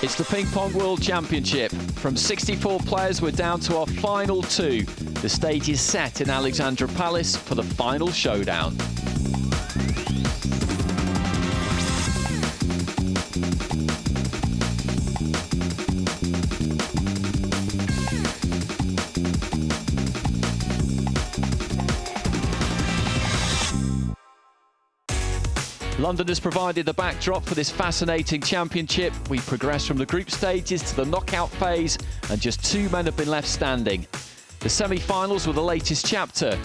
It's the Ping Pong World Championship. From 64 players, we're down to our final 2. The stage is set in Alexandra Palace for the final showdown. London has provided the backdrop for this fascinating championship. We progress from the group stages to the knockout phase, and just 2 men have been left standing. The semi-finals were the latest chapter.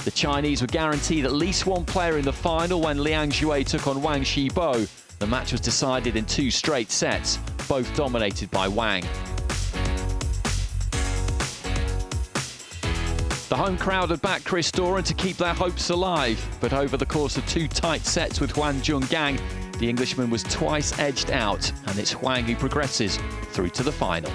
The Chinese were guaranteed at least 1 player in the final when Liang Zhuai took on Wang Shibo. The match was decided in 2 straight sets, both dominated by Wang. The home crowd had backed Chris Doran to keep their hopes alive, but over the course of 2 tight sets with Huang Jungang, the Englishman was twice edged out, and it's Huang who progresses through to the final.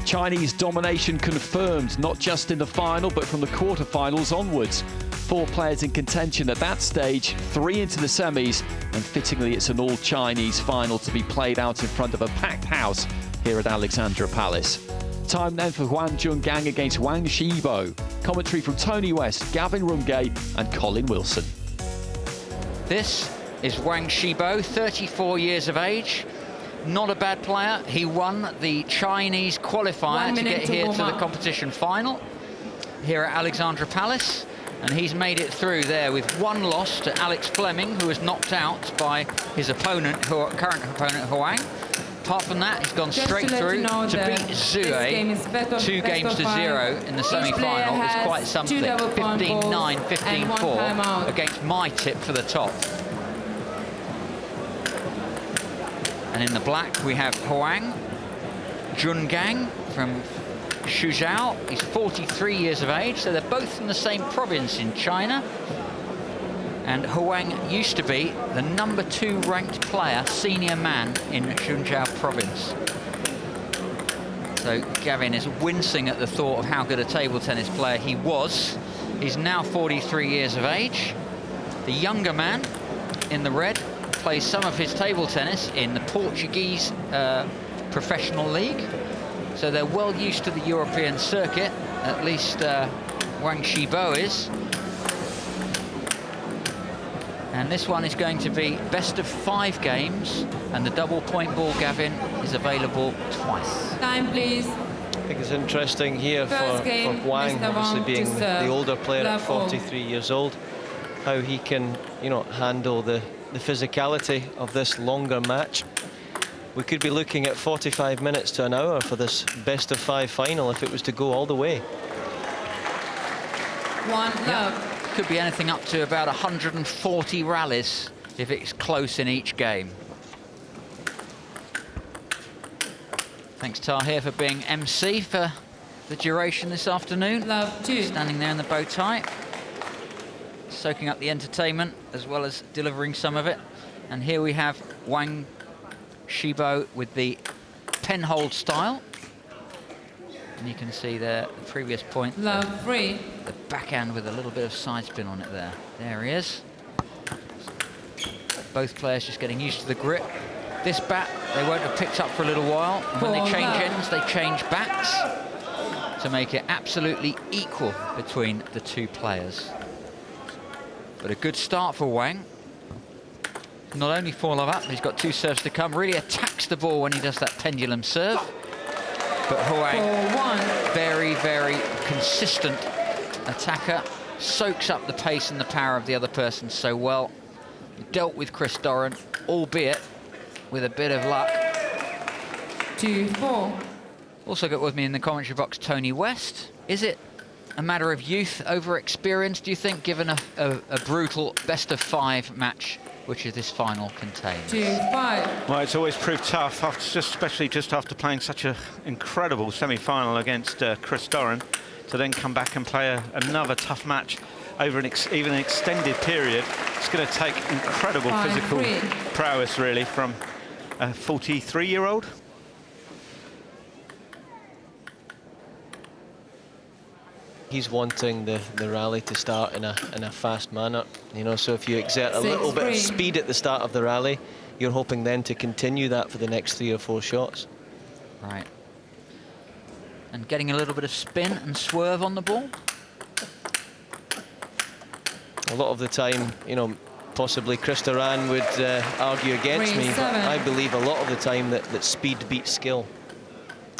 Chinese domination confirmed, not just in the final, but from the quarterfinals onwards. 4 players in contention at that stage, 3 into the semis, and fittingly it's an all-Chinese final to be played out in front of a packed house here at Alexandra Palace. Time then for Huang Jungang against Wang Shibo. Commentary from Tony West, Gavin Rumgay and Colin Wilson. This is Wang Shibo, 34 years of age. Not a bad player. He won the Chinese qualifier to get here to the competition final here at Alexandra Palace. And he's made it through there with 1 loss to Alex Fleming, who was knocked out by his opponent, current opponent Huang. Apart from that, he's gone straight through to beat Zhuai 2 games to 0 in the semi-final. It's quite something. 15-9, 15-4 against my tip for the top. And in the black, we have Huang Jungang from Suzhou. He's 43 years of age, so they're both from the same province in China. And Huang used to be the number 2 ranked player, senior man in Suzhou province. So Gavin is wincing at the thought of how good a table tennis player he was. He's now 43 years of age. The younger man in the red plays some of his table tennis in the Portuguese professional league. So they're well used to the European circuit, at least Wang Shibo is. And this one is going to be best of 5 games, and the double point ball, Gavin, is available twice. Time, please. I think it's interesting here for Wang, obviously being the older player at 43 years old, how he can, handle the physicality of this longer match. We could be looking at 45 minutes to an hour for this best of 5 final if it was to go all the way. 1 love. Could be anything up to about 140 rallies if it's close in each game. Thanks, Tahir, for being MC for the duration this afternoon. Love 2. Standing there in the bow tie, soaking up the entertainment as well as delivering some of it. And here we have Wang Shibo with the penhold style. And you can see there the previous point. Love 3. The backhand with a little bit of side spin on it there. There he is. Both players just getting used to the grip. This bat, they won't have picked up for a little while. And when they change ends, they change bats to make it absolutely equal between the 2 players. But a good start for Wang. Not only 4 love up, but he's got 2 serves to come. Really attacks the ball when he does that pendulum serve. But Huang, very, very consistent attacker, soaks up the pace and the power of the other person so well. Dealt with Chris Doran, albeit with a bit of luck. 2-4. Also got with me in the commentary box Tony West. Is it a matter of youth over experience, do you think, given a brutal best of 5 match, which is this final contains? 2-5. Well, it's always proved tough, especially just after playing such an incredible semi-final against Chris Doran, to then come back and play another tough match over even an extended period. It's going to take incredible physical prowess, really, from a 43-year-old. he's wanting the rally to start in a fast manner. You know, so if you exert a little bit of speed at the start of the rally, you're hoping then to continue that for the next 3 or 4 shots. Right. And getting a little bit of spin and swerve on the ball. A lot of the time, you know, possibly Chris Duran would argue against me, but I believe a lot of the time that speed beats skill.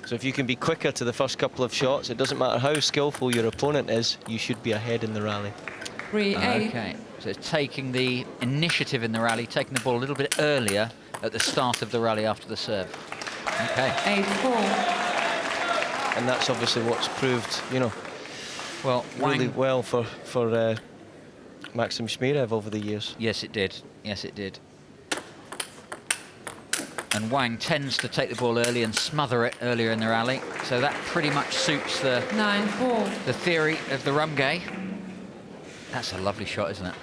So if you can be quicker to the first couple of shots, it doesn't matter how skillful your opponent is, you should be ahead in the rally. Okay, so it's taking the initiative in the rally, taking the ball a little bit earlier at the start of the rally after the serve. Okay. 8-4. And that's obviously what's proved, you know, well, really well for Maxim Shmirev over the years. Yes, it did. Yes, it did. And Wang tends to take the ball early and smother it earlier in the rally, so that pretty much suits the 9-4. the theory of the Rumgay. That's a lovely shot, isn't it?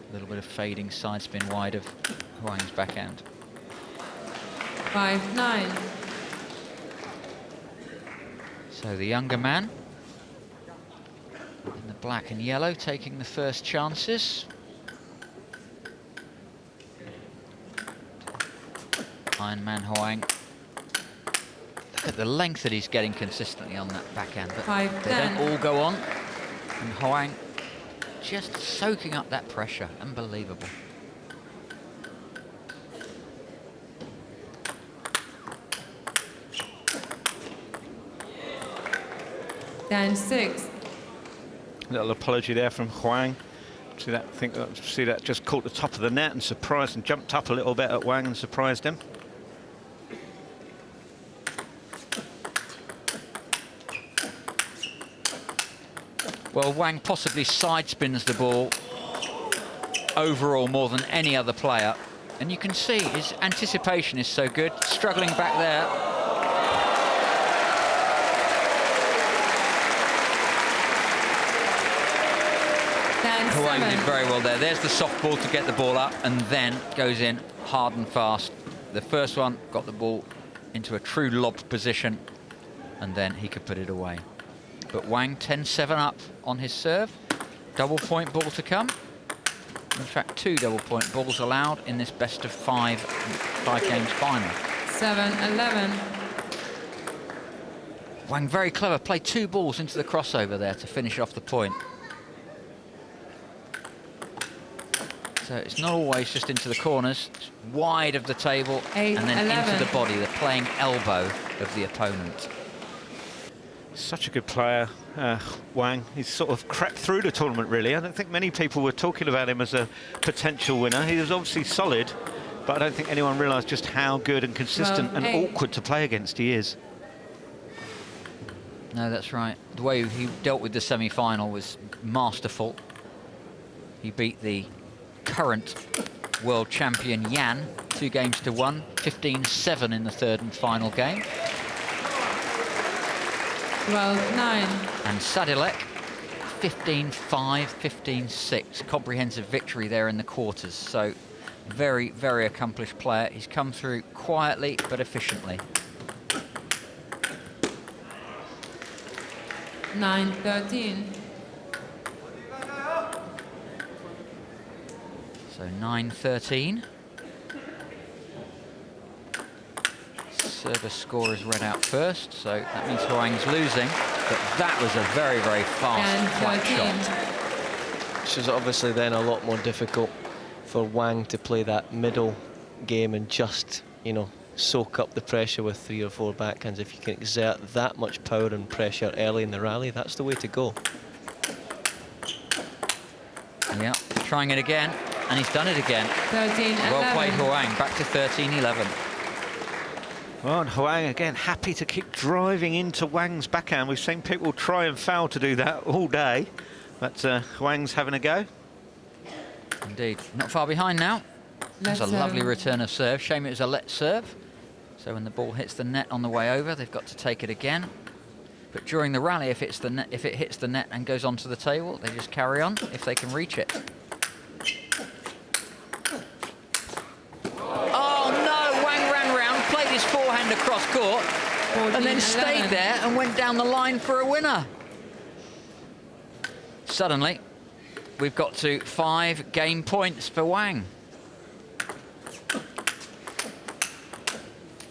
A little bit of fading side spin wide of Huang's backhand. 5-9. So the younger man in the black and yellow taking the first chances. Iron Man Huang. Look at the length that he's getting consistently on that backhand, but they don't all go on. And Huang just soaking up that pressure. Unbelievable. Then 6. Little apology there from Huang. See that just caught the top of the net and surprised and jumped up a little bit at Wang and surprised him. Well, Wang possibly side spins the ball overall more than any other player. And you can see his anticipation is so good, struggling back there. Huang did very well there. There's the soft ball to get the ball up and then goes in hard and fast. The first one got the ball into a true lob position and then he could put it away. But Wang 10-7 up on his serve. Double point ball to come. In fact, 2 double point balls allowed in this best of 5 games final. 7-11. Wang very clever, played 2 balls into the crossover there to finish off the point. So it's not always just into the corners, it's wide of the table 8, and then 11. into the body, the playing elbow of the opponent. Such a good player, Wang. He's sort of crept through the tournament, really. I don't think many people were talking about him as a potential winner. He was obviously solid, but I don't think anyone realised just how good and consistent and awkward to play against he is. No, that's right. The way he dealt with the semi-final was masterful. He beat the current world champion Yan 2-1, 15-7 in the third and final game. 12-9. And Sadilek 15-5, 15-6. Comprehensive victory there in the quarters. So very, very accomplished player. He's come through quietly but efficiently. 9-13. So 9-13. Service score is read out first, so that means Huang's losing. But that was a very, very fast, flat shot. Which is obviously then a lot more difficult for Wang to play that middle game and just, you know, soak up the pressure with 3 or 4 backhands. If you can exert that much power and pressure early in the rally, that's the way to go. Yeah, trying it again, and he's done it again. 13-11. Well played, Huang, back to 13-11. Well, and Huang again happy to keep driving into Wang's backhand. We've seen people try and fail to do that all day, but Huang's having a go. Indeed, not far behind now. That's a lovely return of serve. Shame it was a let serve. So when the ball hits the net on the way over, they've got to take it again. But during the rally, if it hits the net and goes onto the table, they just carry on if they can reach it. Oh no, Wang ran round, played his forehand across court, and then stayed there and went down the line for a winner. Suddenly, we've got to 5 game points for Wang.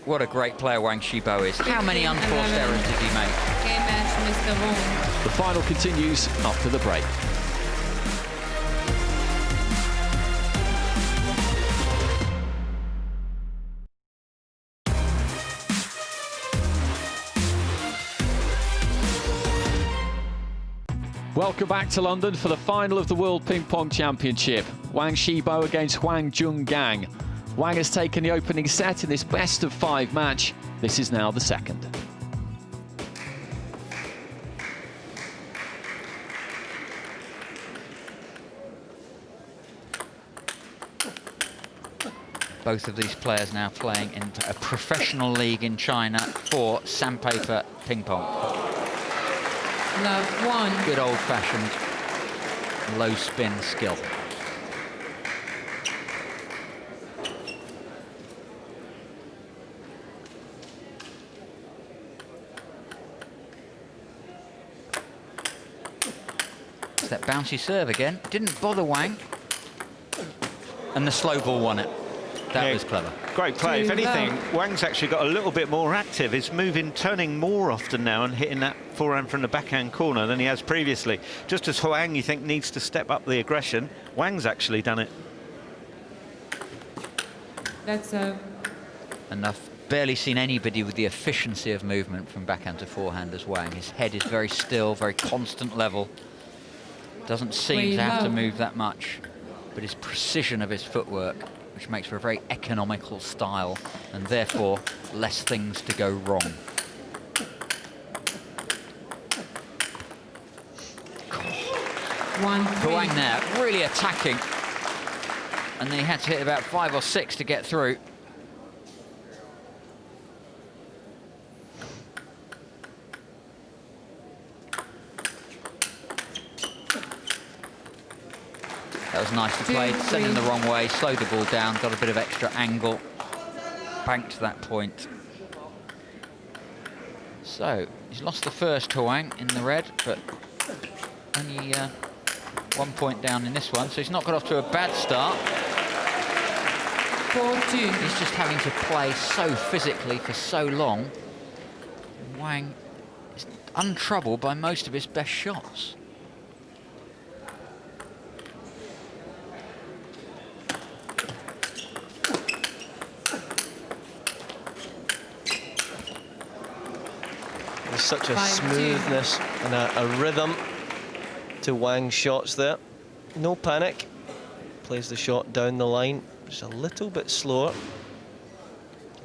What a great player Wang Shibo is. How many unforced errors did he make? Game match, Mr. Wong. The final continues after the break. Welcome back to London for the final of the World Ping Pong Championship. Wang Shibo against Huang Jungang. Wang has taken the opening set in this best-of-5 match. This is now the second. Both of these players now playing in a professional league in China for sandpaper ping pong. Love 1. Good old-fashioned low spin skill. It's that bouncy serve again. Didn't bother Wang. And the slow ball won it. That was clever. Great play. If anything, Wang's actually got a little bit more active. He's moving, turning more often now and hitting that forehand from the backhand corner than he has previously. Just as Huang, you think, needs to step up the aggression, Wang's actually done it. That's And I've barely seen anybody with the efficiency of movement from backhand to forehand as Wang. His head is very still, very constant level. Doesn't seem to have to move that much, but his precision of his footwork, which makes for a very economical style, and therefore less things to go wrong. Huang there, really attacking. And then he had to hit about 5 or 6 to get through. That was nicely played, sent him the wrong way, slowed the ball down, got a bit of extra angle, banked that point. So, he's lost the first, Huang, in the red, but only 1 point down in this one, so he's not got off to a bad start. 4-2. He's just having to play so physically for so long. Wang is untroubled by most of his best shots. There's such a smoothness and a rhythm to Wang's shots there. No panic. Plays the shot down the line, just a little bit slower.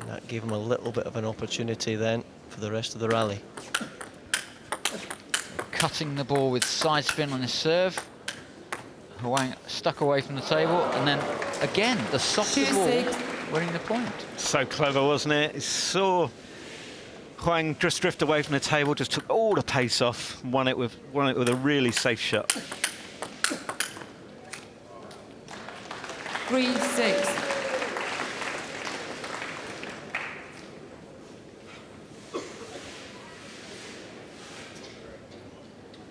And that gave him a little bit of an opportunity then for the rest of the rally. Cutting the ball with side spin on his serve. Huang stuck away from the table, and then again the softer ball winning the point. So clever, wasn't it? It's so... Huang just drifted away from the table, just took all the pace off, and won it with a really safe shot. 3-6.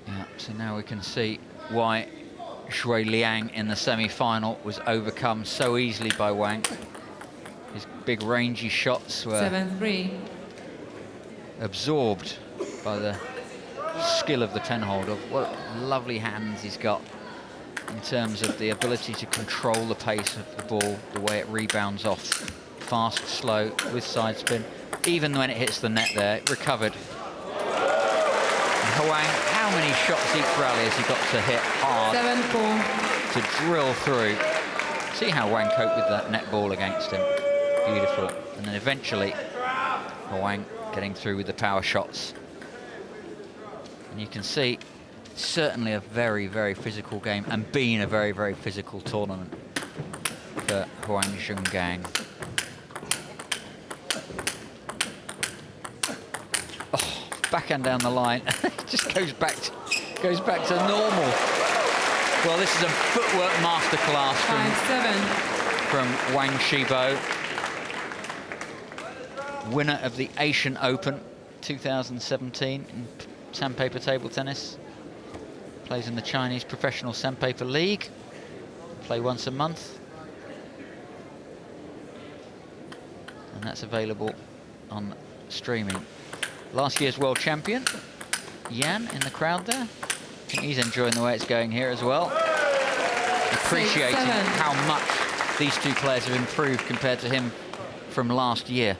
Yeah, so now we can see why Shui Liang in the semi-final was overcome so easily by Wang. His big rangy shots were 7-3. absorbed by the skill of the 10-holder. What lovely hands he's got in terms of the ability to control the pace of the ball, the way it rebounds off, fast, slow, with side spin. Even when it hits the net there, it recovered. And Huang, how many shots each rally has he got to hit hard 7-4. to drill through? See how Wang coped with that net ball against him. Beautiful. And then eventually, Huang getting through with the power shots. And you can see, certainly a very, very physical game, and been a very, very physical tournament for Huang Jungang. Oh, backhand down the line. It just goes back to normal. Well, this is a footwork masterclass from Wang Shibo, winner of the Asian Open 2017 in sandpaper table tennis. Plays in the Chinese Professional Sandpaper League. Play once a month. And that's available on streaming. Last year's world champion, Yan, in the crowd there. I think he's enjoying the way it's going here as well. Appreciating how much these two players have improved compared to him from last year.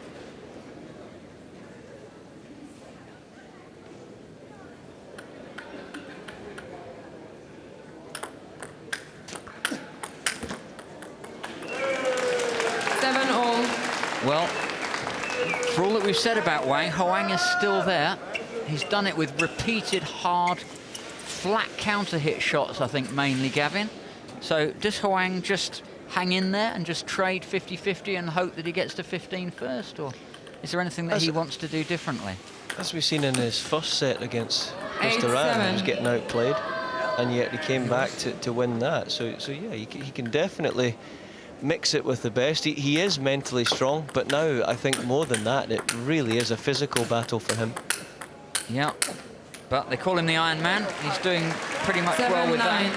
Well, for all that we've said about Wang, Huang is still there. He's done it with repeated, hard, flat counter-hit shots, I think, mainly, Gavin. So does Huang just hang in there and just trade 50-50 and hope that he gets to 15 first? Or is there anything that he wants to do differently? As we've seen in his first set against Christopher, he was getting outplayed, and yet he came back to win that. So yeah, he can definitely mix it with the best. He is mentally strong, but now I think more than that, it really is a physical battle for him. Yeah, but they call him the Iron Man. He's doing pretty much well with that.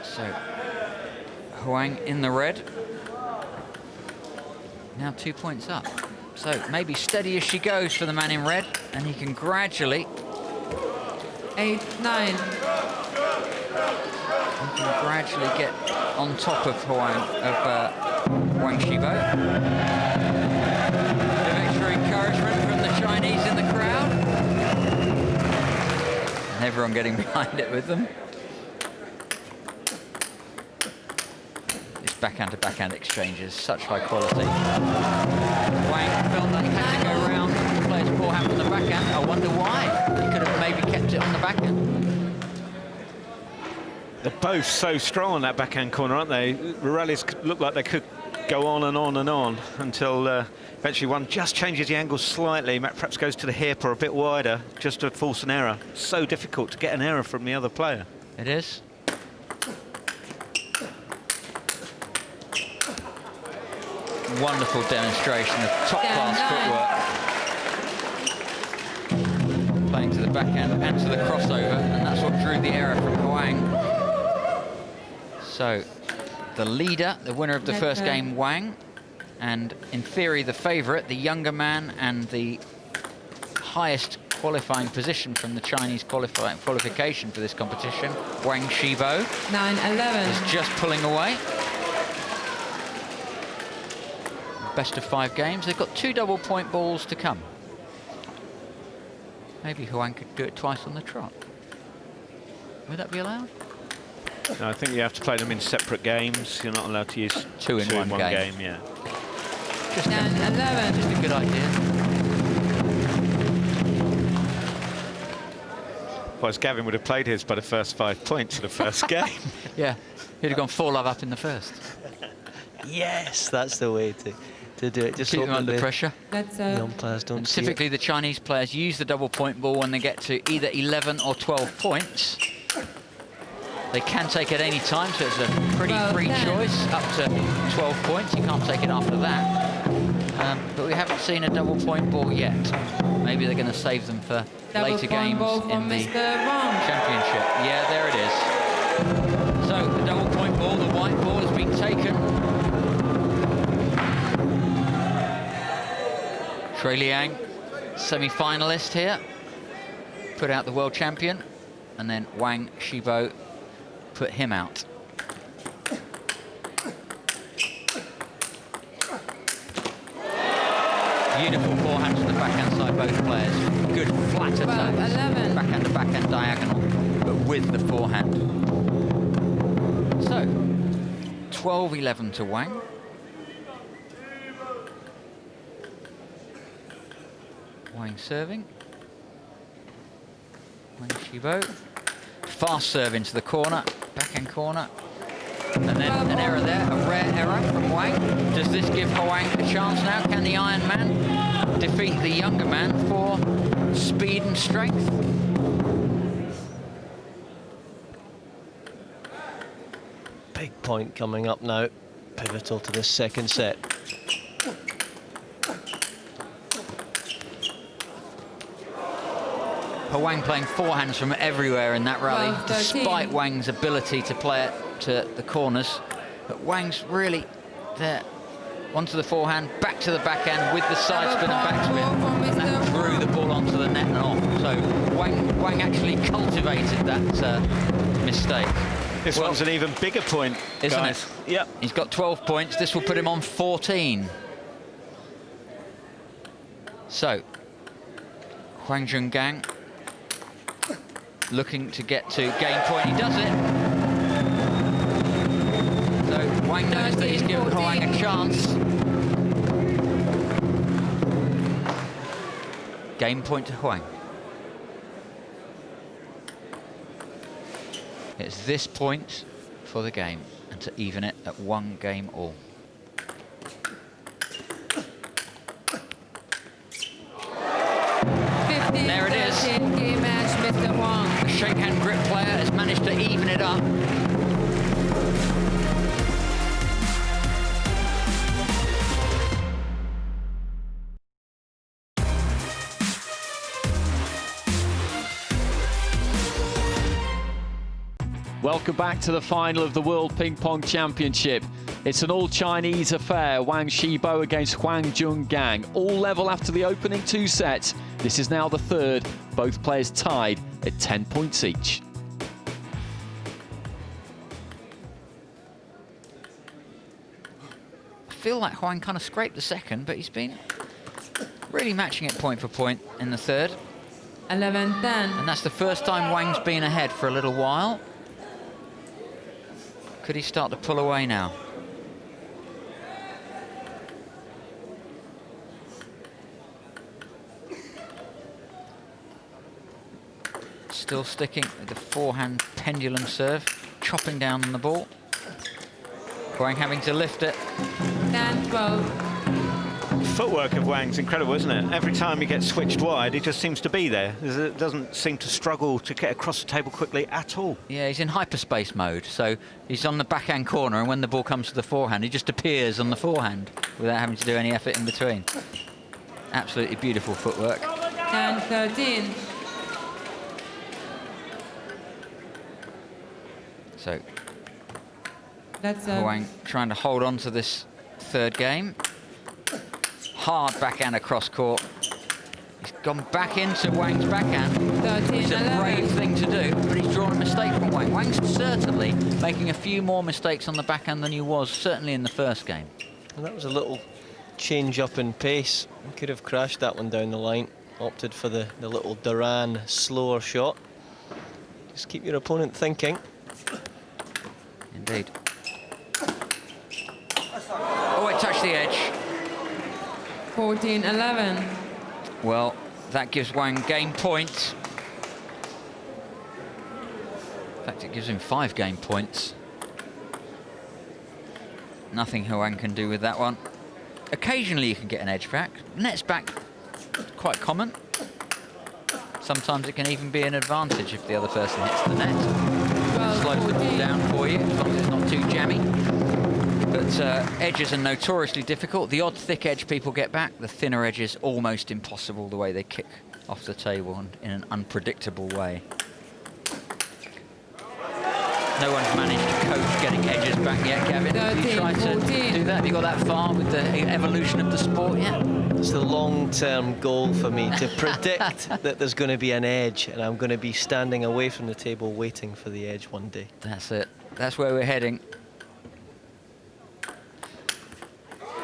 So, Huang in the red. Now 2 points up. So maybe steady as she goes for the man in red, and he can gradually 8-9. He can gradually get on top of Wang Shibo. The extra encouragement from the Chinese in the crowd. And everyone getting behind it with them. This backhand-to-backhand exchanges, such high quality. Wang felt like he had to go around the player's forehand from the backhand. I wonder why. He could have maybe kept it on the backhand. They're both so strong on that backhand corner, aren't they? The rallies look like they could go on and on and on until eventually one just changes the angle slightly, perhaps goes to the hip or a bit wider, just to force an error. So difficult to get an error from the other player. It is. Wonderful demonstration of top-class footwork. Playing to the backhand and to the crossover, and that's what drew the error from Huang. So, the leader, the winner of the first game, Wang, and in theory the favourite, the younger man and the highest qualifying position from the Chinese qualification for this competition, Wang Shibo, 9-11. is just pulling away. Best of 5 games. They've got 2 double-point balls to come. Maybe Huang could do it twice on the trot. Would that be allowed? No, I think you have to play them in separate games. You're not allowed to use two in one game. Yeah. Just 10-11. Just a good idea. Well, as Gavin would have played his by the first 5 points of the first game. Yeah, he'd have gone 4-love up in the first. Yes, that's the way to do it. Just keep them under pressure. The umpires don't see typically, the Chinese players use the double-point ball when they get to either 11 or 12 points. They can take at any time, so it's a pretty free choice up to 12 points. You can't take it after that. But we haven't seen a double-point ball yet. Maybe they're going to save them for later games in the championship. Yeah, there it is. So the double-point ball, the white ball, has been taken. Shui Liang, semi-finalist here, put out the world champion, and then Wang Shibo put him out. Beautiful forehand to the backhand side, both players. Good flat attacks. Backhand to backhand diagonal, but with the forehand. So, 12-11 to Wang. Wang serving. Wang Shibo. Fast serve into the corner, backhand corner. And then an error there, a rare error from Wang. Does this give Huang a chance now? Can the Iron Man defeat the younger man for speed and strength? Big point coming up now. pivotal to this second set. Wang playing forehands from everywhere in that rally, despite Wang's ability to play it to the corners. But Wang's really there. Onto the forehand, back to the backhand with the side spin and backspin. And that drew the ball onto the net and off. So Wang actually cultivated that mistake. This one's an even bigger point, isn't guys. it? Yep. He's got 12 points. This will put him on 14. So, Huang Jungang looking to get to game point. He does it. So Wang knows that he's given Huang a chance. Game point to Huang. It's this point for the game and to even it at 1 game all. There it is. Game match, Mr. Huang. The shake hand grip player has managed to even it up. Welcome back to the final of the World Ping Pong Championship. It's an all-Chinese affair. Wang Shibo against Huang Jungang. All level after the opening 2 sets. This is now the third. Both players tied at 10 points each. I feel like Huang kind of scraped the second, but he's been really matching it point for point in the third. 11-10. And that's the first time Wang's been ahead for a little while. Could he start to pull away now? Still sticking with the forehand pendulum serve, chopping down on the ball. Huang having to lift it. 10-12. Footwork of Wang's incredible, isn't it? Every time he gets switched wide, he just seems to be there. It doesn't seem to struggle to get across the table quickly at all. Yeah, he's in hyperspace mode, so he's on the backhand corner, and when the ball comes to the forehand, he just appears on the forehand without having to do any effort in between. Absolutely beautiful footwork. 10-13. So, That's Huang trying to hold on to this third game. Hard backhand across court. He's gone back into Wang's backhand. 13-11. It's a brave thing to do, but he's drawn a mistake from Wang. Wang's certainly making a few more mistakes on the backhand than he was, certainly in the first game. And that was a little change up in pace. He could have crashed that one down the line. Opted for the little Duran slower shot. Just keep your opponent thinking. Indeed. Oh, it touched the edge. 14-11. Well, that gives Wang game point. In fact, it gives him 5 game points. Nothing Huang can do with that one. Occasionally you can get an edge back. Net's back, quite common. Sometimes it can even be an advantage if the other person hits the net. Slows the ball down for you, as long as it's not too jammy. But edges are notoriously difficult. The odd thick edge people get back, the thinner edges almost impossible the way they kick off the table and in an unpredictable way. No one's managed to coach getting edges back yet, Gavin. Have you tried to do that? Have you got that far with the evolution of the sport yet? It's the long-term goal for me to predict that there's going to be an edge and I'm going to be standing away from the table waiting for the edge one day. That's it. That's where we're heading.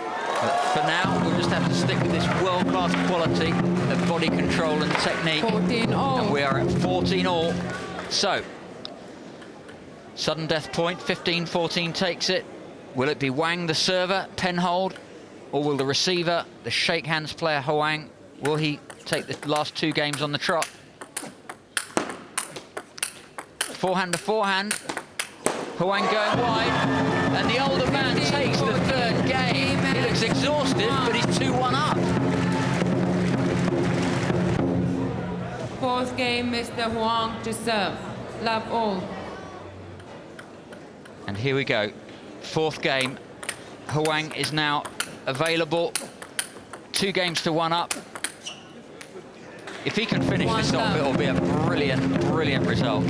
But for now, we'll just have to stick with this world-class quality of body control and technique. 14-all. And we are at 14-all. So, sudden death point, 15-14 takes it. Will it be Wang, the server, pen hold? Or will the receiver, the shake hands player, Huang, will he take the last 2 games on the trot? Forehand to forehand. Huang going wide. And the older man takes the 3rd game. He looks exhausted, but he's 2-1 up. 4th game, Mr. Huang to serve. Love all. And here we go. 4th game. Huang is now available. 2 games to 1 up. If he can finish this off, it'll be a brilliant, brilliant result.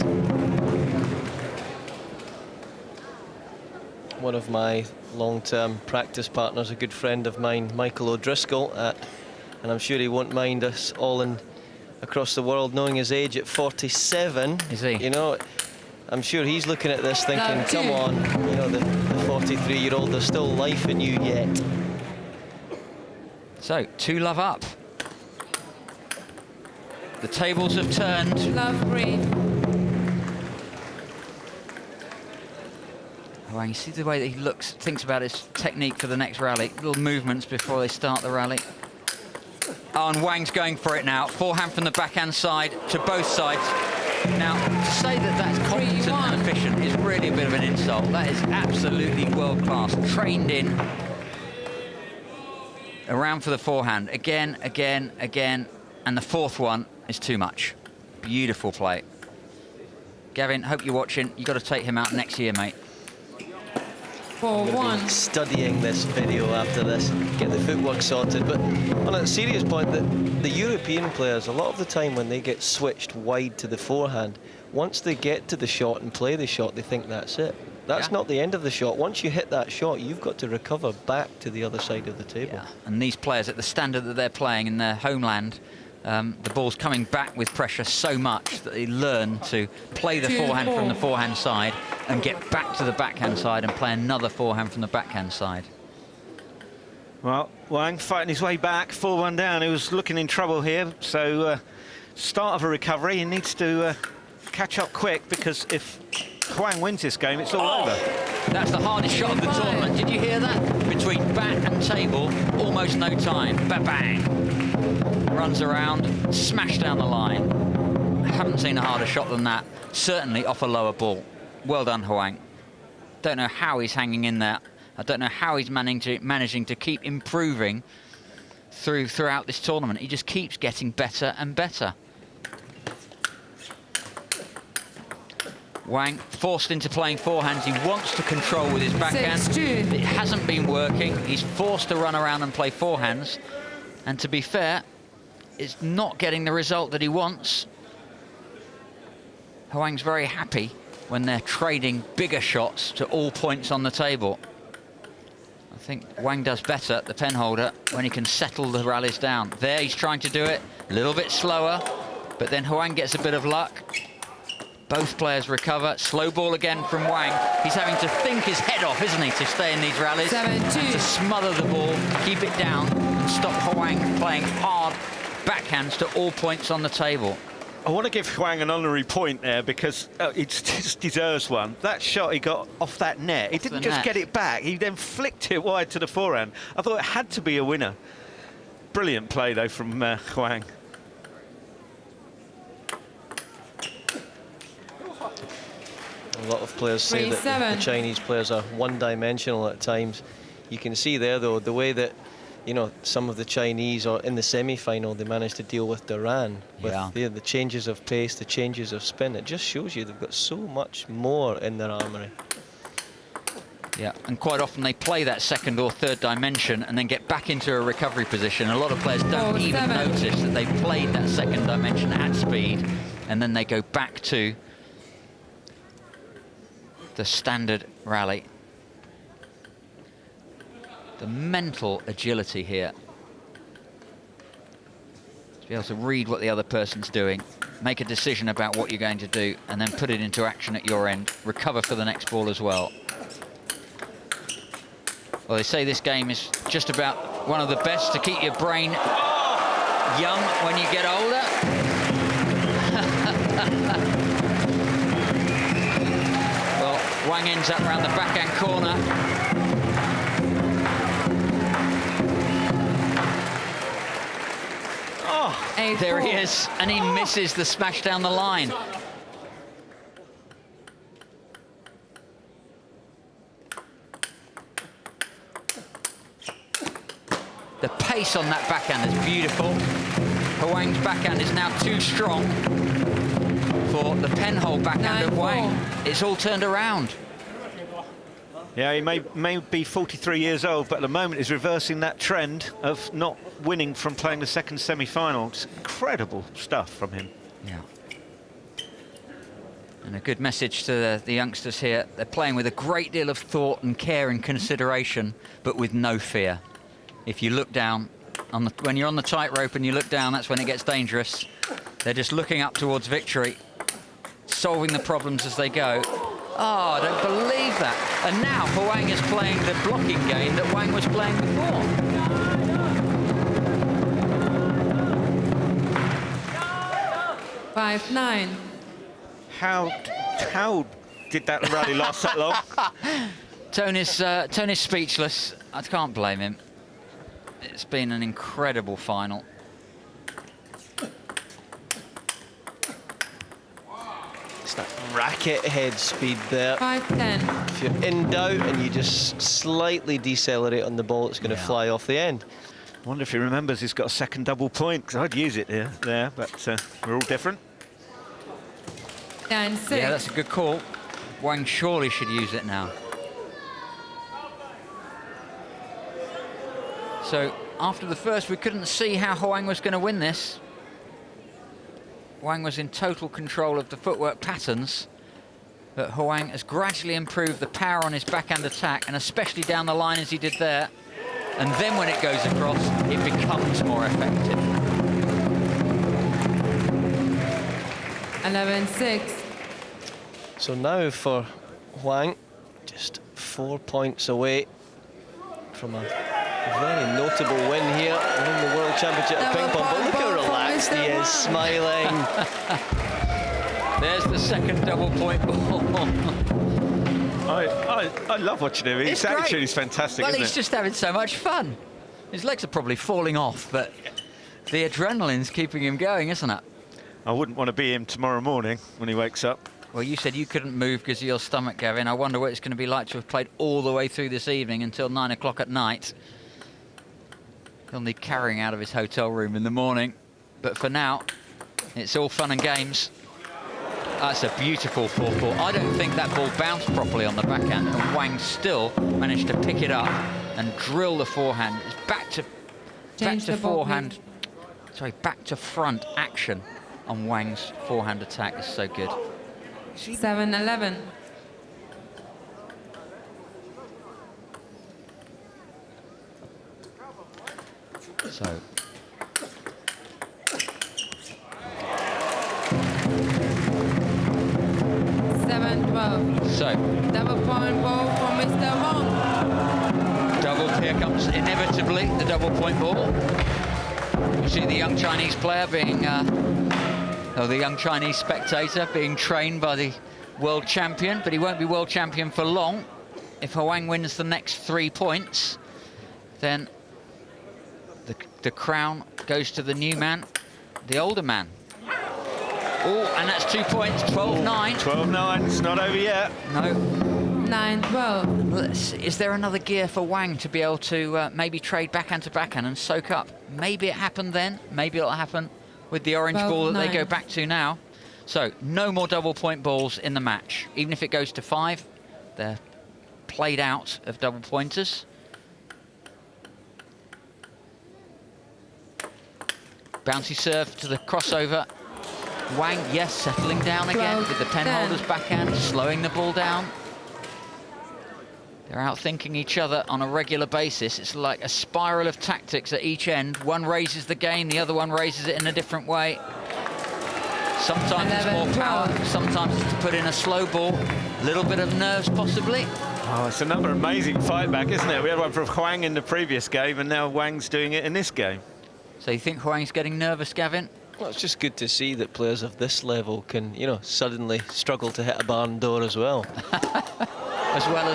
One of my long-term practice partners, a good friend of mine, Michael O'Driscoll, and I'm sure he won't mind us all across the world knowing his age at 47. Is he? You know, I'm sure he's looking at this thinking, come on, you know, the 43-year-old, there's still life in you yet. So, 2-love up. The tables have turned. Love free. Huang, you see the way that he thinks about his technique for the next rally. Little movements before they start the rally. Oh, and Wang's going for it now. Forehand from the backhand side to both sides. Now, to say that that's competent and efficient is really a bit of an insult. That is absolutely world-class. Trained in. Around for the forehand. Again, again, again. And the 4th one is too much. Beautiful play. Gavin, hope you're watching. You've got to take him out next year, mate. I'm going to be studying this video after this, get the footwork sorted. But on a serious point, the European players, a lot of the time when they get switched wide to the forehand, once they get to the shot and play the shot, they think that's it. That's not the end of the shot. Once you hit that shot, you've got to recover back to the other side of the table. Yeah. And these players, at the standard that they're playing in their homeland, the ball's coming back with pressure so much that they learn to play the forehand from the forehand side and get back to the backhand side and play another forehand from the backhand side. Well, Wang fighting his way back, 4-1 down. He was looking in trouble here, so start of a recovery. He needs to catch up quick, because if Huang wins this game, it's all over. That's the hardest shot of the tournament. Did you hear that? Between bat and table, almost no time. Ba-bang! Runs around, smash down the line. I haven't seen a harder shot than that. Certainly off a lower ball. Well done, Huang. Don't know how he's hanging in there. I don't know how he's managing to keep improving throughout this tournament. He just keeps getting better and better. Wang forced into playing forehands. He wants to control with his backhand. 6-2. It hasn't been working. He's forced to run around and play forehands. And to be fair, it's not getting the result that he wants. Huang's very happy when they're trading bigger shots to all points on the table. I think Wang does better, the pen holder, when he can settle the rallies down. There, he's trying to do it a little bit slower, but then Huang gets a bit of luck. Both players recover. Slow ball again from Wang. He's having to think his head off, isn't he, to stay in these rallies? 7-2. To smother the ball, keep it down, and stop Huang playing hard backhands to all points on the table. I want to give Huang an honorary point there, because he just deserves one. That shot he got off that net, he didn't just get it back, he then flicked it wide to the forehand. I thought it had to be a winner. Brilliant play, though, from Huang. A lot of players say that the Chinese players are one-dimensional at times. You can see there, though, the way that, you know, some of the Chinese, or in the semi-final, they managed to deal with Duran. With the changes of pace, the changes of spin. It just shows you they've got so much more in their armoury. Yeah, and quite often they play that second or third dimension and then get back into a recovery position. A lot of players don't even notice that they've played that second dimension at speed, and then they go back to the standard rally. The mental agility here. To be able to read what the other person's doing, make a decision about what you're going to do, and then put it into action at your end. Recover for the next ball as well. Well, they say this game is just about one of the best to keep your brain young when you get older. Well, Wang ends up around the backhand corner. Oh, there he is, and he misses the smash down the line. The pace on that backhand is beautiful. Huang's backhand is now too strong for the penhole backhand of Wang. It's all turned around. Yeah, he may be 43 years old, but at the moment he's reversing that trend of not winning from playing the second semi-final. It's incredible stuff from him. Yeah. And a good message to the youngsters here. They're playing with a great deal of thought and care and consideration, but with no fear. If you look down, when you're on the tightrope and you look down, that's when it gets dangerous. They're just looking up towards victory, solving the problems as they go. Oh, I don't believe that. And now Huang is playing the blocking game that Wang was playing before. Five, 9. How did that rally last that long? Tony's speechless. I can't blame him. It's been an incredible final. It's that racket head speed there. 5, 10. If you're in doubt and you just slightly decelerate on the ball, it's going to fly off the end. I wonder if he remembers he's got a second double point, because I'd use it there, but we're all different. 10, 6. Yeah, that's a good call. Wang surely should use it now. So after the first, we couldn't see how Huang was going to win this. Wang was in total control of the footwork patterns, but Huang has gradually improved the power on his backhand attack, and especially down the line as he did there. And then when it goes across, it becomes more effective. 11, 6. So now for Huang, just 4 points away from a very notable win here, winning the World Championship of Ping Pong. But look how relaxed he is, smiling. There's the second double point ball. I love watching him. He's actually he's fantastic, well, isn't he's it? just having so much fun. His legs are probably falling off, but the adrenaline's keeping him going, isn't it? I wouldn't want to be him tomorrow morning when he wakes up. Well, you said you couldn't move because of your stomach, Gavin. I wonder what it's going to be like to have played all the way through this evening until 9 o'clock at night. He'll need carrying out of his hotel room in the morning. But for now, it's all fun and games. That's a beautiful 4-4. I don't think that ball bounced properly on the backhand, and Wang still managed to pick it up and drill the forehand. It's back to forehand. Sorry, back to front action on Wang's forehand attack is so good. 7, 11. So. So, double point ball for Mr. Huang. Double, here comes inevitably the double point ball. You see the young Chinese player being, or the young Chinese spectator being trained by the world champion, but he won't be world champion for long. If Huang wins the next 3 points, then the crown goes to the new man, the older man. Oh, and that's 2 points, 12-9. 12-9, it's not over yet. No. 9-12. Is there another gear for Wang to be able to maybe trade backhand to backhand and soak up? Maybe it happened then. Maybe it'll happen with the orange ball that they go back to now. So, no more double point balls in the match. Even if it goes to 5, they're played out of double pointers. Bouncy serve to the crossover. Wang, yes, settling down again with the penholder's backhand, slowing the ball down. They're outthinking each other on a regular basis. It's like a spiral of tactics at each end. One raises the game, the other one raises it in a different way. Sometimes it's more power, sometimes it's to put in a slow ball. A little bit of nerves, possibly. Oh, it's another amazing fight back, isn't it? We had one from Huang in the previous game, and now Wang's doing it in this game. So you think Huang's getting nervous, Gavin? Well, it's just good to see that players of this level can, you know, suddenly struggle to hit a barn door as well. As well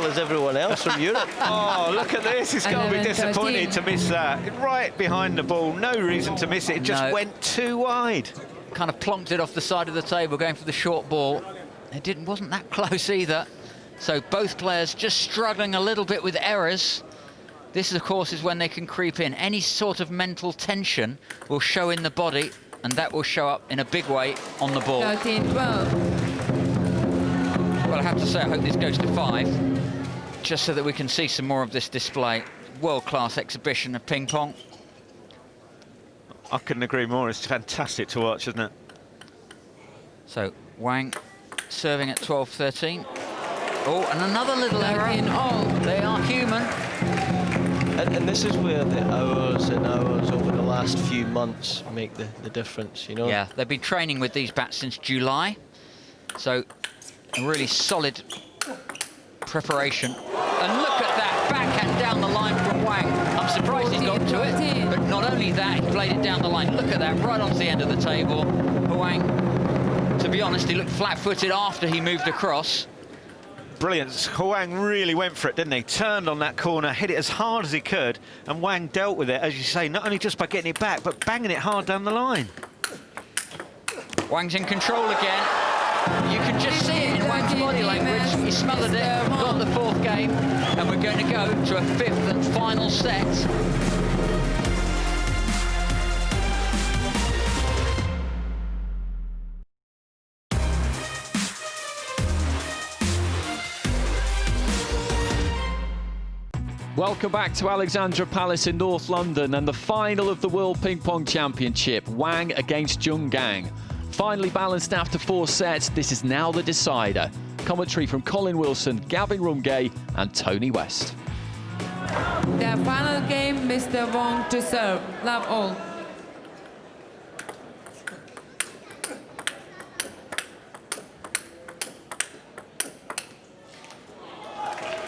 as everyone else from Europe. Oh, look at this. He's got to be disappointed to miss that. Right behind the ball. No reason to miss it. It just went too wide. Kind of plonked it off the side of the table, going for the short ball. It wasn't that close either. So both players just struggling a little bit with errors. This, of course, is when they can creep in. Any sort of mental tension will show in the body, and that will show up in a big way on the ball. 13-12. Well, I have to say, I hope this goes to 5, just so that we can see some more of this display. World-class exhibition of ping pong. I couldn't agree more. It's fantastic to watch, isn't it? So Wang serving at 12-13. Oh, and another little error. They are human. And this is where the hours and hours over the last few months make the difference, you know? Yeah, they've been training with these bats since July. So a really solid preparation. And look at that backhand down the line from Wang. I'm surprised he got to it, but not only that, he played it down the line. Look at that, right onto the end of the table. Huang, to be honest, he looked flat-footed after he moved across. Brilliant. Huang really went for it, didn't he? Turned on that corner, hit it as hard as he could, and Wang dealt with it, as you say, not only just by getting it back, but banging it hard down the line. Wang's in control again. You can just see it in Wang's body language. He smothered it, got the 4th game, and we're going to go to a 5th and final set. Welcome back to Alexandra Palace in North London and the final of the World Ping Pong Championship, Wang against Jungang. Finally balanced after 4 sets, this is now the decider. Commentary from Colin Wilson, Gavin Rumgay and Tony West. The final game, Mr. Wang to serve. Love all.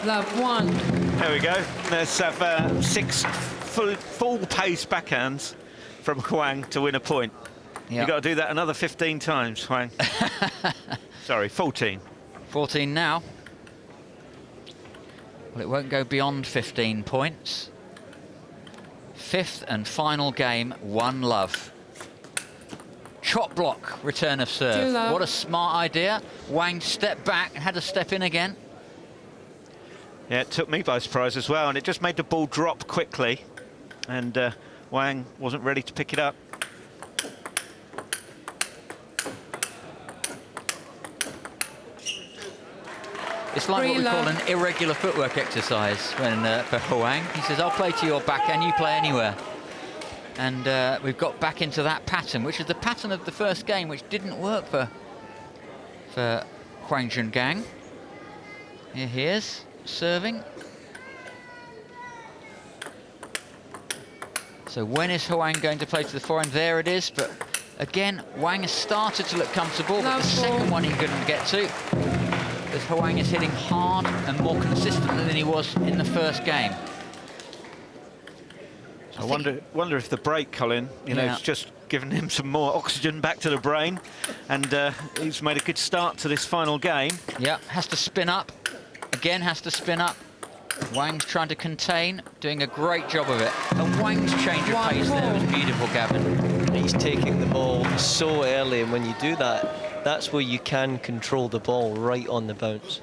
Love 1. There we go. Let's have 6 full-pace backhands from Huang to win a point. Yep. You've got to do that another 15 times, Huang. Sorry, 14. 14 now. Well, it won't go beyond 15 points. 5th and final game, 1 love. Chop block, return of serve. What a smart idea. Wang stepped back and had to step in again. Yeah, it took me by surprise as well, and it just made the ball drop quickly, and Wang wasn't ready to pick it up. It's like what we call an irregular footwork exercise when for Huang. He says, I'll play to your backhand, you play anywhere. And we've got back into that pattern, which is the pattern of the first game, which didn't work for Huang Jungang. Here he is, serving. So when is Huang going to play to the forehand? There it is, but again, Wang has started to look comfortable, but the second one he couldn't get to. As Huang is hitting hard and more consistently than he was in the first game. I wonder if the break, Colin, you know, it's just given him some more oxygen back to the brain, and he's made a good start to this final game. Yeah, has to spin up. Again, has to spin up. Wang's trying to contain, doing a great job of it. And Wang's change of pace there was beautiful, Gavin. He's taking the ball so early, and when you do that, that's where you can control the ball right on the bounce.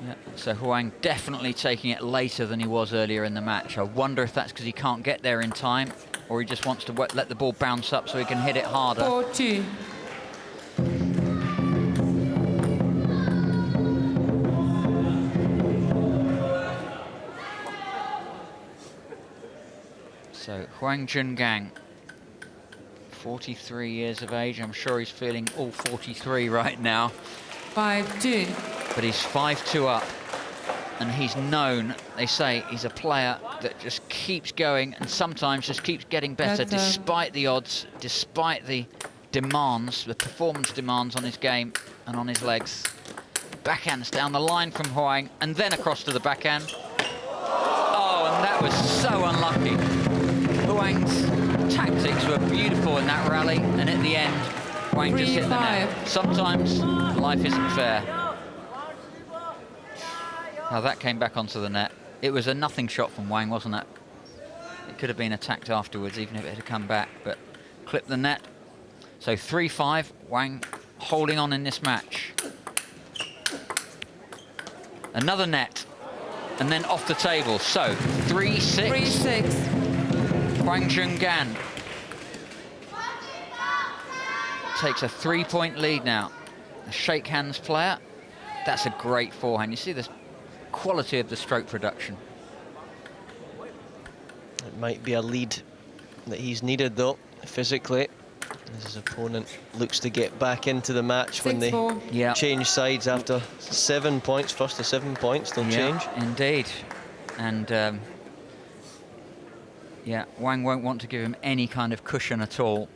Yeah, so Huang definitely taking it later than he was earlier in the match. I wonder if that's because he can't get there in time, or he just wants to let the ball bounce up so he can hit it harder. 4-2. So Huang Jungang, 43 years of age. I'm sure he's feeling all 43 right now. 5-2. But he's 5-2 up, and he's known, they say, he's a player that just keeps going and sometimes just keeps getting better despite the odds, despite the demands, the performance demands on his game and on his legs. Backhands down the line from Huang, and then across to the backhand. Oh, and that was so unlucky. Huang's tactics were beautiful in that rally, and at the end, Huang just hit the net. Sometimes life isn't fair. Now that came back onto the net. It was a nothing shot from Wang, wasn't it? It could have been attacked afterwards, even if it had come back, but clipped the net. So 3-5, Wang holding on in this match. Another net, and then off the table. So 3-6. 3-6. Huang Jungang takes a 3-point lead now. the shake hands player. That's a great forehand. You see the quality of the stroke production. It might be a lead that he's needed, though, physically, as his opponent looks to get back into the match when they change sides after 7 points. First to 7 points, they'll change. Indeed. And yeah, Wang won't want to give him any kind of cushion at all.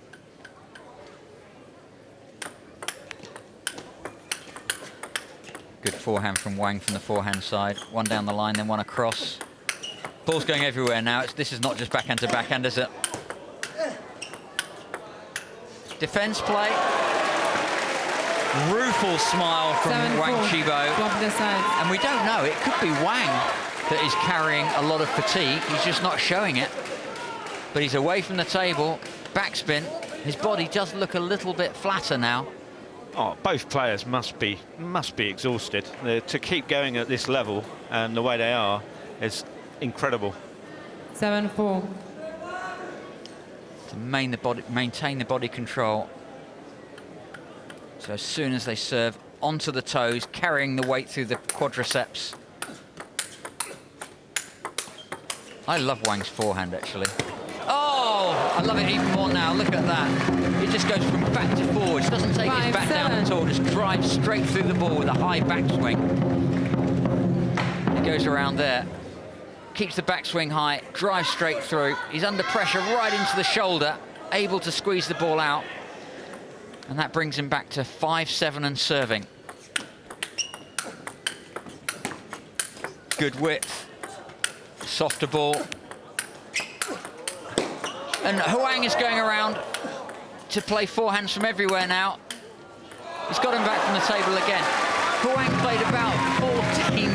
Good forehand from Wang from the forehand side. One down the line, then one across. Ball's going everywhere now. This is not just backhand to backhand, is it? Defense play. Rueful smile from Wang Shibo. And we don't know, it could be Wang that is carrying a lot of fatigue. He's just not showing it. But he's away from the table, backspin. His body does look a little bit flatter now. Oh, both players must be exhausted. To keep going at this level and the way they are is incredible. 7-4. To maintain the body control. So as soon as they serve, onto the toes, carrying the weight through the quadriceps. I love Wang's forehand, actually. Oh, I love it even more now. Look at that. It just goes from back to forwards. Doesn't take his back down at all. Just drives straight through the ball with a high backswing. It goes around there. Keeps the backswing high, drives straight through. He's under pressure right into the shoulder, able to squeeze the ball out. And that brings him back to 5-7 and serving. Good width. Softer ball. And Huang is going around to play forehands from everywhere now. He's got him back from the table again. Huang played about 14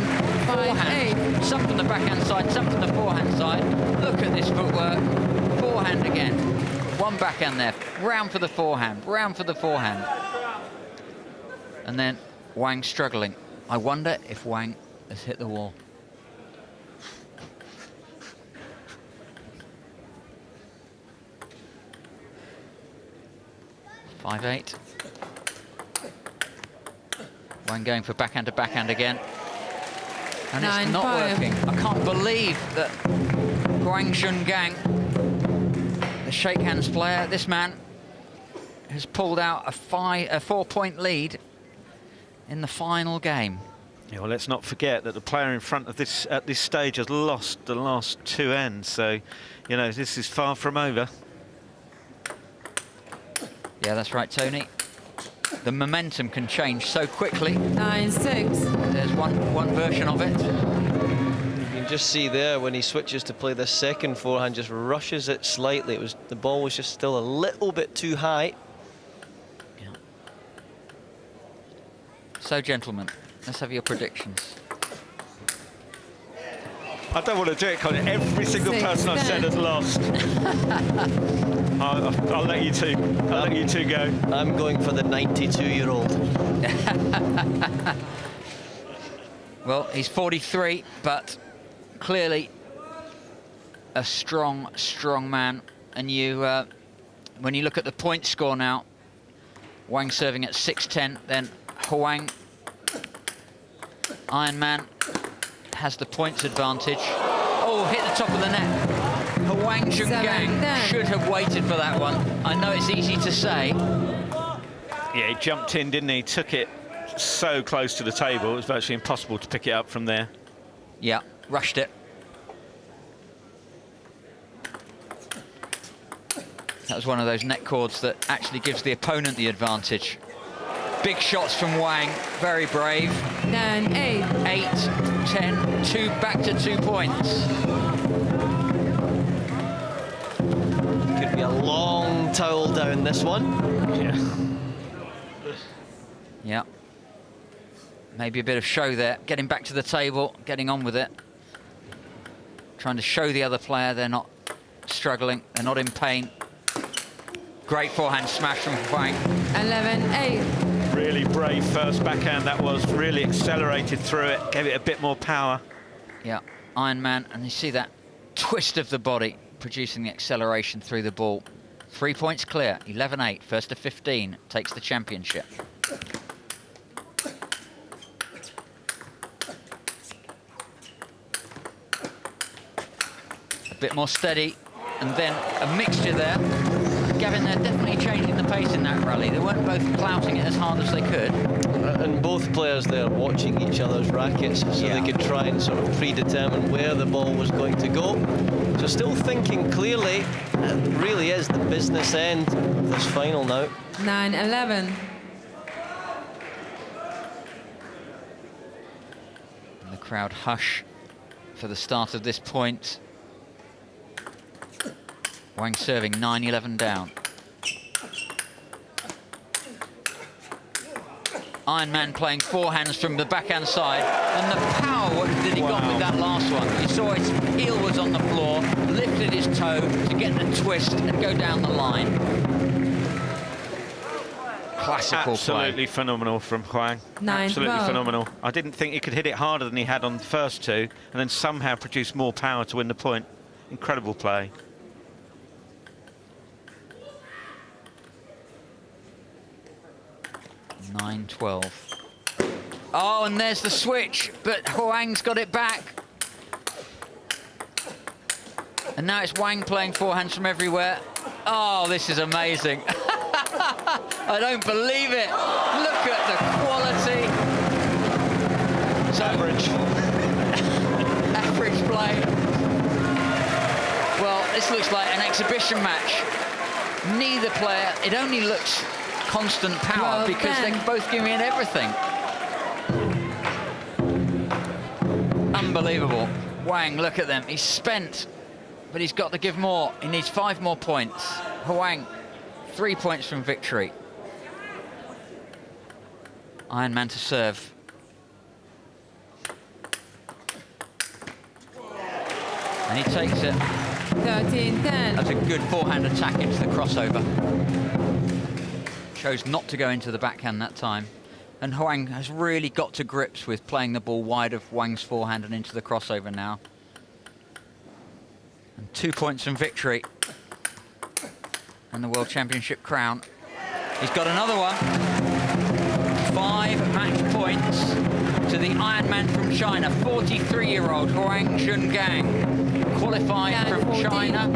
forehands. Some from the backhand side, some from the forehand side. Look at this footwork. Forehand again. One backhand there. Round for the forehand, round for the forehand. And then Wang struggling. I wonder if Wang has hit the wall. (5-8). Wang going for backhand to backhand again. And it's not working. I can't believe that Huang Jungang, the shake hands player, this man has pulled out a 4-point lead in the final game. Yeah, well, let's not forget that the player in front of this at this stage has lost the last 2 ends. So, you know, this is far from over. Yeah, that's right, Tony. The momentum can change so quickly. 9-6. There's one version of it. You can just see there when he switches to play the second forehand, just rushes it slightly. The ball was just still a little bit too high. Yeah. So, gentlemen, let's have your predictions. I don't want to do it, Colin. Every single person I've said has lost. I'll let you two. I'll let you two go. I'm going for the 92-year-old. Well, he's 43, but clearly a strong, strong man. And you, when you look at the point score now, Wang serving at 6-10, then Huang, Iron Man, has the points advantage. Oh, hit the top of the net. Huang Jungang should have waited for that one. I know it's easy to say. Yeah, he jumped in, didn't he? Took it so close to the table, it was virtually impossible to pick it up from there. Yeah, rushed it. That was one of those net chords that actually gives the opponent the advantage. Big shots from Wang, very brave. 9-8. 8-10, back to 2 points. Could be a long towel down this one. Yeah. Yeah. Maybe a bit of show there. Getting back to the table, getting on with it. Trying to show the other player they're not struggling, they're not in pain. Great forehand smash from Huang. 11-8. Really brave first backhand that was, really accelerated through it, gave it a bit more power. Yeah, Iron Man, and you see that twist of the body, producing the acceleration through the ball. 3 points clear, 11-8, first to 15, takes the championship. bit more steady, and then a mixture there. Gavin, they're definitely changing the pace in that rally. They weren't both clouting it as hard as they could. And both players there watching each other's rackets so they could try and sort of predetermine where the ball was going to go. So still thinking clearly. It really is the business end of this final now. 9-11. And the crowd hush for the start of this point. Wang serving 9-11 down. Ironman playing forehands from the backhand side, and the power that he got with that last one. You saw his heel was on the floor, lifted his toe to get the twist and go down the line. Classical Absolutely play. phenomenal from Huang. 9-12. Absolutely phenomenal. I didn't think he could hit it harder than he had on the first two, and then somehow produce more power to win the point. Incredible play. 9-12. Oh, and there's the switch, but Huang's got it back. And now it's Wang playing forehands from everywhere. Oh, this is amazing. I don't believe it. Look at the quality. So, Average. Average play. Well, this looks like an exhibition match. Neither player, it only looks constant power because they're both giving it everything. Unbelievable. Wang, look at them. He's spent, but he's got to give more. He needs 5 more points. Huang, 3 points from victory. Ironman to serve. And he takes it. 13-10. That's a good forehand attack into the crossover. Chose not to go into the backhand that time. And Huang has really got to grips with playing the ball wide of Wang's forehand and into the crossover now. And 2 points from victory. And the World Championship crown. He's got another one. 5 match points to the Ironman from China, 43-year-old Huang Jungang, qualified from China.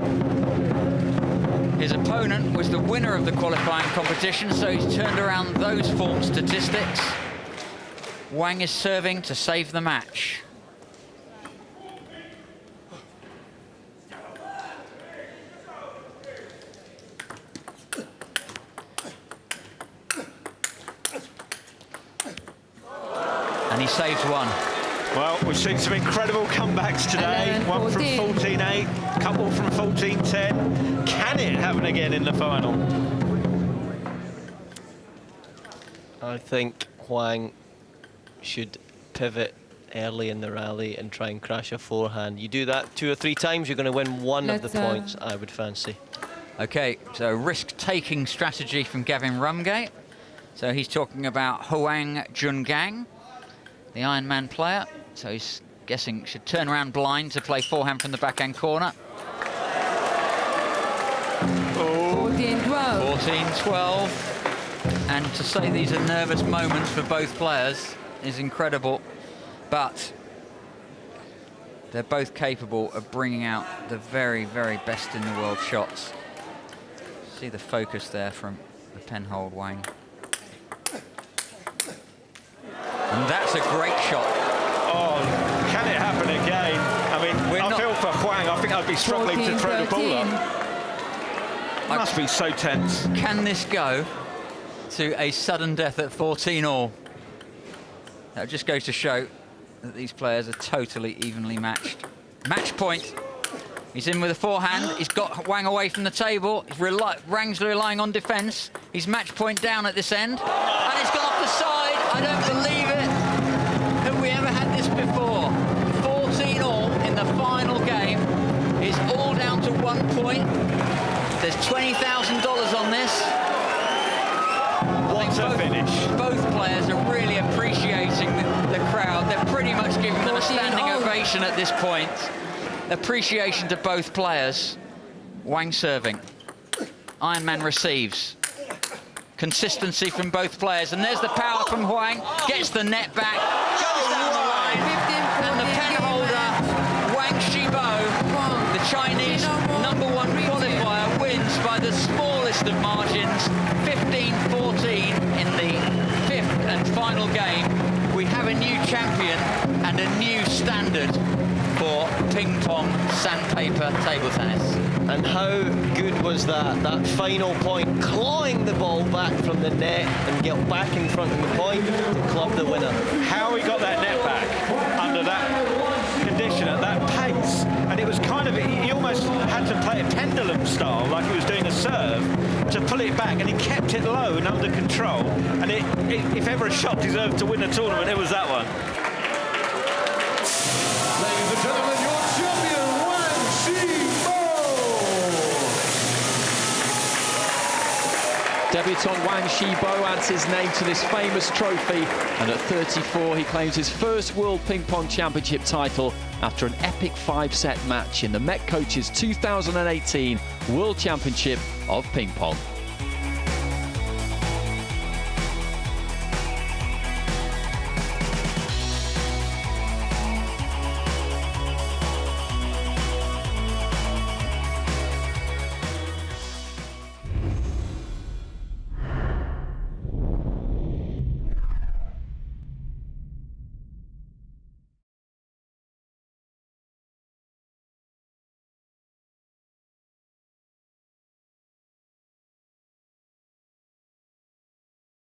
His opponent was the winner of the qualifying competition, so he's turned around those form statistics. Wang is serving to save the match. And he saves one. Well, we've seen some incredible comebacks today. 11, one from 14. 14-8, couple from 14-10. Can it happen again in the final? I think Huang should pivot early in the rally and try and crash a forehand. You do that 2 or 3 times, you're going to win one of the points, I would fancy. Okay, so risk-taking strategy from Gavin Rumgate. So he's talking about Huang Jungang, the Ironman player. So he's guessing should turn around blind to play forehand from the backhand corner. 14-12. 14-12. And to say these are nervous moments for both players is incredible. But they're both capable of bringing out the very, very best in the world shots. See the focus there from the Penhold Wang. And that's a great shot. Oh, can it happen again? I mean, I feel for Huang. I think I'd be struggling to throw the ball up. It must be so tense. Can this go to a sudden death at 14-all? That just goes to show that these players are totally evenly matched. Match point. He's in with a forehand. He's got Wang away from the table. Wang's relying on defence. He's match point down at this end. And it's gone off the side. I don't believe it. Have we ever had this before? 14-all in the final game. It's all down to 1 point. There's $20,000 on this. What a finish. Both players are really appreciating the crowd. They're pretty much giving them a standing ovation at this point. Appreciation to both players. Wang serving. Ironman receives. Consistency from both players. And there's the power from Huang. Gets the net back. Goes down the line. And the pen holder, Wang Shibo, the Chinese and final game, we have a new champion and a new standard for ping pong sandpaper table tennis. And how good was that? That final point, clawing the ball back from the net and get back in front of the point to club the winner. How he got that net back under that condition at that pace, and it was kind of, he almost had to play a pendulum style, like he was doing a serve, to pull it back, and he kept it low and under control. And if ever a shot deserved to win a tournament, it was that one. Ladies and gentlemen, your champion, Wang Shibo! Debutant Wang Shibo adds his name to this famous trophy, and at 34 he claims his first World Ping Pong Championship title after an epic 5-set match in the Met Coaches 2018 World Championship of Ping Pong.